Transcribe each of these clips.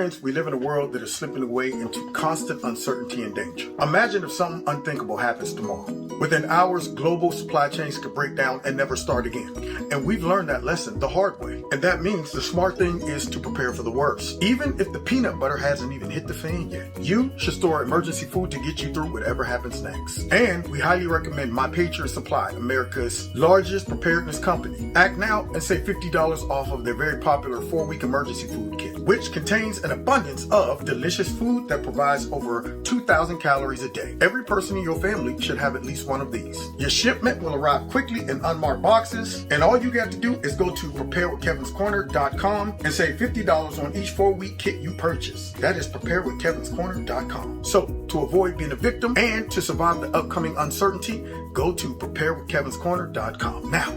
Friends, we live in a world that is slipping away into constant uncertainty and danger. Imagine if something unthinkable happens tomorrow. Within hours, global supply chains could break down and never start again. And we've learned that lesson the hard way. And that means the smart thing is to prepare for the worst. Even if the peanut butter hasn't even hit the fan yet, you should store emergency food to get you through whatever happens next. And we highly recommend My Patriot Supply, America's largest preparedness company. Act now and save $50 off of their very popular 4-week emergency food kit, which contains an abundance of delicious food that provides over 2,000 calories a day. Every person in your family should have at least one of these. Your shipment will arrive quickly in unmarked boxes, and all you got to do is go to preparedwithkevinscorner.com and save $50 on each 4-week kit you purchase. That is preparedwithkevinscorner.com. So, to avoid being a victim and to survive the upcoming uncertainty, go to preparedwithkevinscorner.com. Now,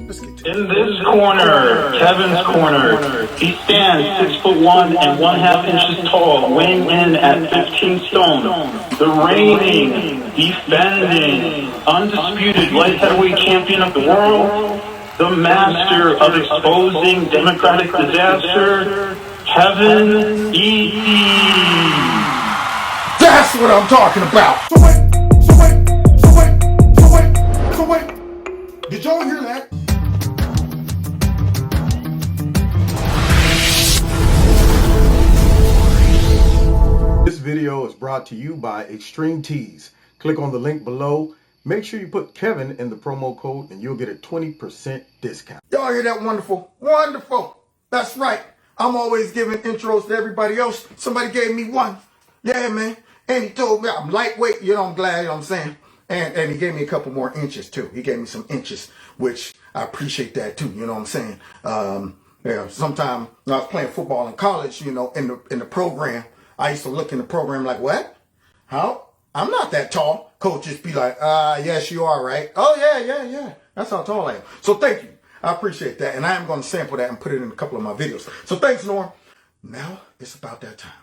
let's get to it. In this corner, Kevin's corner, he stands 6'1" and 1/2 inches tall, weighing in at 15 stone. The reigning, defending, undisputed light heavyweight champion of the world, the master of exposing democratic disaster, Kevin E. That's what I'm talking about. So wait. Did y'all hear that? This video is brought to you by Extreme Tees. Click on the link below. Make sure you put Kevin in the promo code and you'll get a 20% discount. Y'all hear that? Wonderful. Wonderful. That's right. I'm always giving intros to everybody else. Somebody gave me one. Yeah, man. And he told me I'm lightweight. I'm glad, you know what I'm saying? And he gave me a couple more inches too. He gave me some inches, which I appreciate that too. You know what I'm saying? Yeah, sometime when I was playing football in college, in the program, I used to look in the program like, what? How? I'm not that tall. Coach just be like, yes, you are, right? Oh, yeah. That's how tall I am. So thank you. I appreciate that. And I am going to sample that and put it in a couple of my videos. So thanks, Norm. Now it's about that time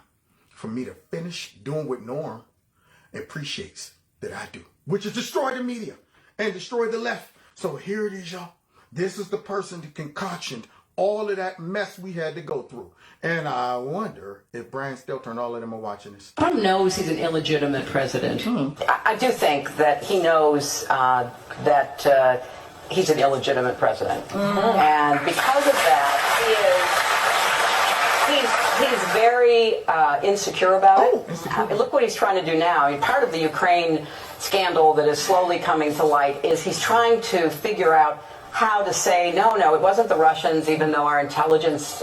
for me to finish doing what Norm appreciates that I do, which is destroy the media and destroy the left. So here it is, y'all. This is the person that concoctioned all of that mess we had to go through. And I wonder if Brian Stelter and all of them are watching this. Trump knows he's an illegitimate president. I do think that he knows that he's an illegitimate president. And because of that, he's very insecure about it. Look what he's trying to do now. Part of the Ukraine scandal that is slowly coming to light is he's trying to figure out how to say, no, it wasn't the Russians, even though our intelligence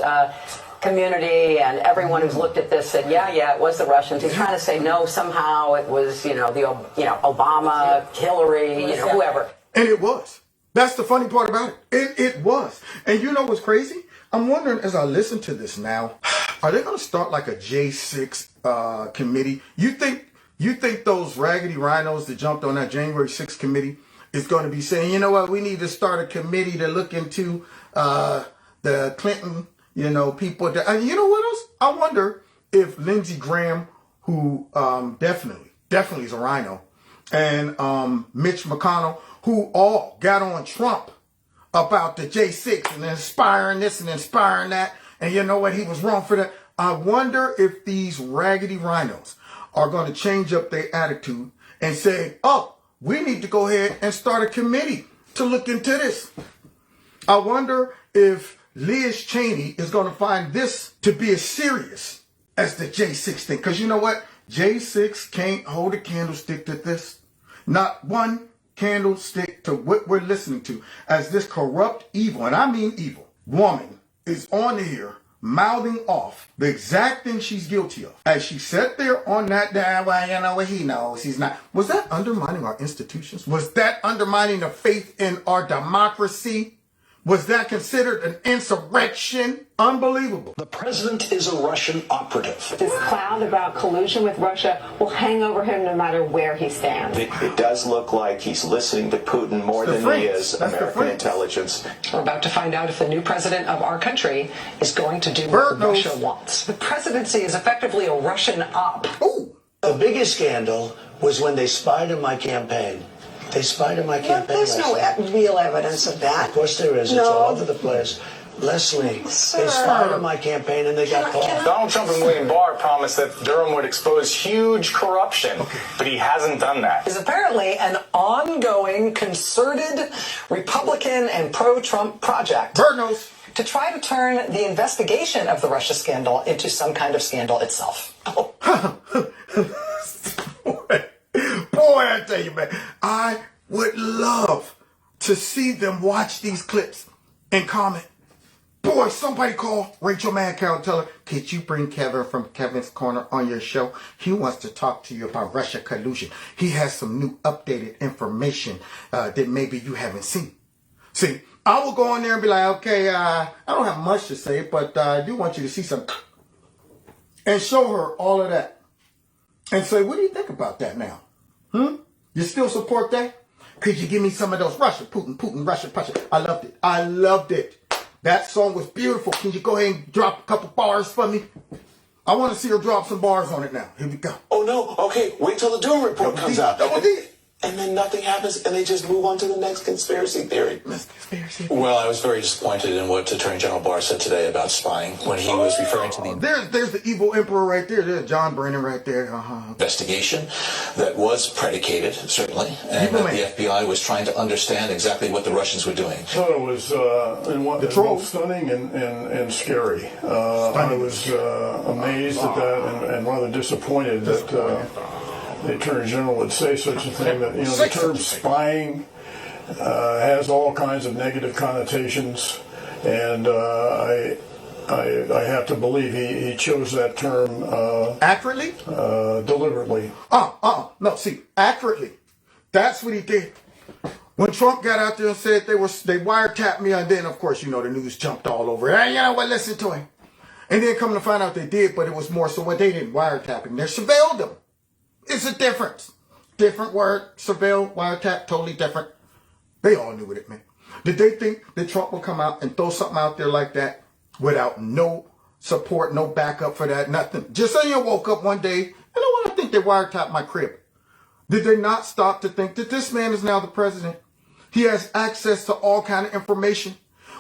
community and everyone who's looked at this said, yeah, it was the Russians. He's trying to say, no, somehow it was, Obama, Hillary, whoever. And it was. That's the funny part about it. It was. And you know what's crazy? I'm wondering, as I listen to this now, are they going to start like a J6 committee? You think those raggedy rhinos that jumped on that January 6th committee is going to be saying, you know what, we need to start a committee to look into the Clinton, people. And you know what else? I wonder if Lindsey Graham, who definitely is a rhino, and Mitch McConnell, who all got on Trump about the J6 and inspiring this and inspiring that, and you know what, he was wrong for that. I wonder if these raggedy rhinos are going to change up their attitude and say, oh, we need to go ahead and start a committee to look into this. I wonder if Liz Cheney is going to find this to be as serious as the J6 thing. Because you know what? J6 can't hold a candlestick to this. Not one candlestick to what we're listening to as this corrupt, evil, and I mean evil, woman is on here mouthing off the exact thing she's guilty of. As she sat there on that day, well, you know what, he knows he's not. Was that undermining our institutions? Was that undermining the faith in our democracy? Was that considered an insurrection? Unbelievable. The president is a Russian operative. This cloud about collusion with Russia will hang over him no matter where he stands. It does look like he's listening to Putin more than he is American intelligence. We're about to find out if the new president of our country is going to do what Russia wants. The presidency is effectively a Russian op. Ooh. The biggest scandal was when they spied on my campaign. They spied on my campaign. There's no real evidence of that. Of course there is. It's all over the place. Leslie, they spied on my campaign and they got caught. Donald Trump and William Barr promised that Durham would expose huge corruption, but he hasn't done that. Is apparently an ongoing, concerted Republican and pro-Trump project to try to turn the investigation of the Russia scandal into some kind of scandal itself. Boy, I tell you, man, I would love to see them watch these clips and comment. Boy, somebody call Rachel Madcow and tell her, could you bring Kevin from Kevin's Corner on your show? He wants to talk to you about Russia collusion. He has some new updated information that maybe you haven't seen. See, I will go on there and be like, okay, I don't have much to say, but I do want you to see something. And show her all of that. And say, what do you think about that now? You still support that? Could you give me some of those Russia, Putin, Russia, Russia? I loved it. I loved it. That song was beautiful. Can you go ahead and drop a couple bars for me? I want to see her drop some bars on it now. Here we go. Oh, no. Okay, wait till the Durham report comes out. And then nothing happens, and they just move on to the next conspiracy theory. Well, I was very disappointed in what Attorney General Barr said today about spying when he was referring to the There's the evil emperor right there. There's John Brennan right there. investigation that was predicated, certainly, and that the FBI was trying to understand exactly what the Russians were doing. I thought it was both stunning and scary. I was amazed at that and rather disappointed that the Attorney General would say such a thing. That the term spying has all kinds of negative connotations, and I have to believe he chose that term accurately, deliberately. No, see, accurately. That's what he did. When Trump got out there and said they wiretapped me, and then of course the news jumped all over. Hey, you know what? Listen to him. And then coming to find out they did, but it was more so what they didn't wiretap him. They surveilled him. It's a difference. Different word. Surveil, wiretap, totally different. They all knew it, man. Did they think that Trump would come out and throw something out there like that without no support, no backup for that, nothing? Just say you woke up one day, you know what, I think they wiretapped my crib. Did they not stop to think that this man is now the president? He has access to all kind of information.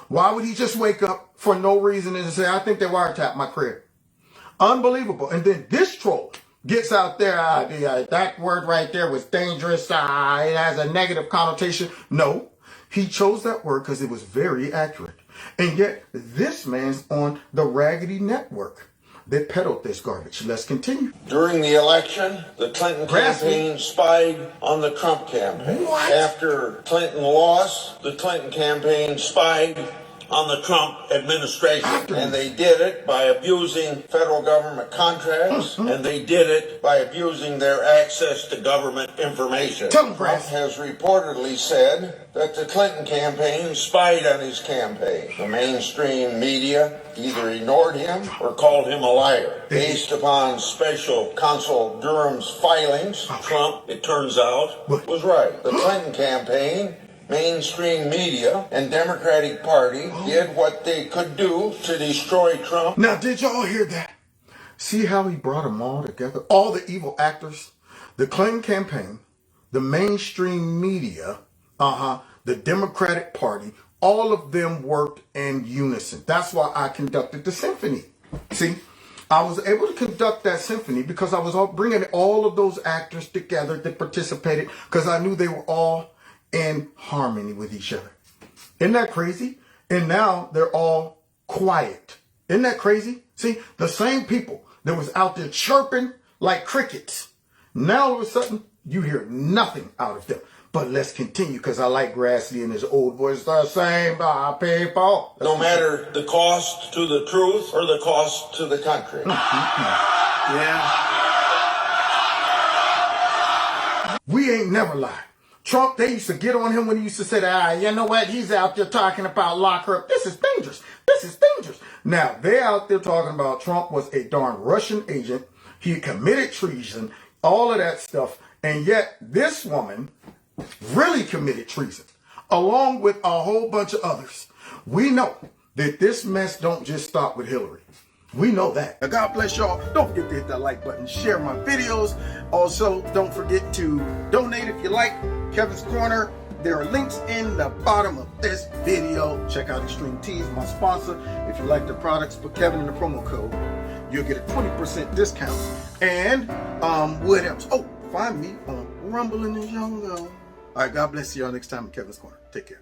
Why would he just wake up for no reason and say, I think they wiretapped my crib? Unbelievable. And then this troll gets out there, that word right there was dangerous, it has a negative connotation. No, he chose that word because it was very accurate. And yet, this man's on the raggedy network that peddled this garbage. Let's continue. During the election, the Clinton campaign spied on the Trump campaign. What? After Clinton lost, the Clinton campaign spied on the Trump administration. And they did it by abusing federal government contracts, and they did it by abusing their access to government information. Trump has reportedly said that the Clinton campaign spied on his campaign. The mainstream media either ignored him or called him a liar. Based upon special counsel Durham's filings, Trump, it turns out, was right. The Clinton campaign, mainstream media, and Democratic Party did what they could do to destroy Trump. Now, did y'all hear that? See how he brought them all together? All the evil actors, the Clinton campaign, the mainstream media, the Democratic Party, all of them worked in unison. That's why I conducted the symphony. See, I was able to conduct that symphony because I was bringing all of those actors together that participated because I knew they were all in harmony with each other. Isn't that crazy? And now they're all quiet. Isn't that crazy? See, the same people that was out there chirping like crickets, now all of a sudden you hear nothing out of them. But let's continue because I like Grassley and his old voice. The same people. No matter the cost to the truth or the cost to the country. Yeah. We ain't never lied. Trump, they used to get on him when he used to say, you know what, he's out there talking about lock her up. This is dangerous. This is dangerous. Now, they out there talking about Trump was a darn Russian agent. He committed treason, all of that stuff. And yet, this woman really committed treason, along with a whole bunch of others. We know that this mess don't just stop with Hillary. We know that. Now, God bless y'all. Don't forget to hit that like button, share my videos. Also, don't forget to donate if you like. Kevin's Corner, There are links in the bottom of this video. Check out Extreme Teas, my sponsor. If you like the products, put Kevin in the promo code. You'll get a 20% discount. And what else? Oh, find me on Rumble in the Jungle. All right, God bless you all next time in Kevin's Corner. Take care.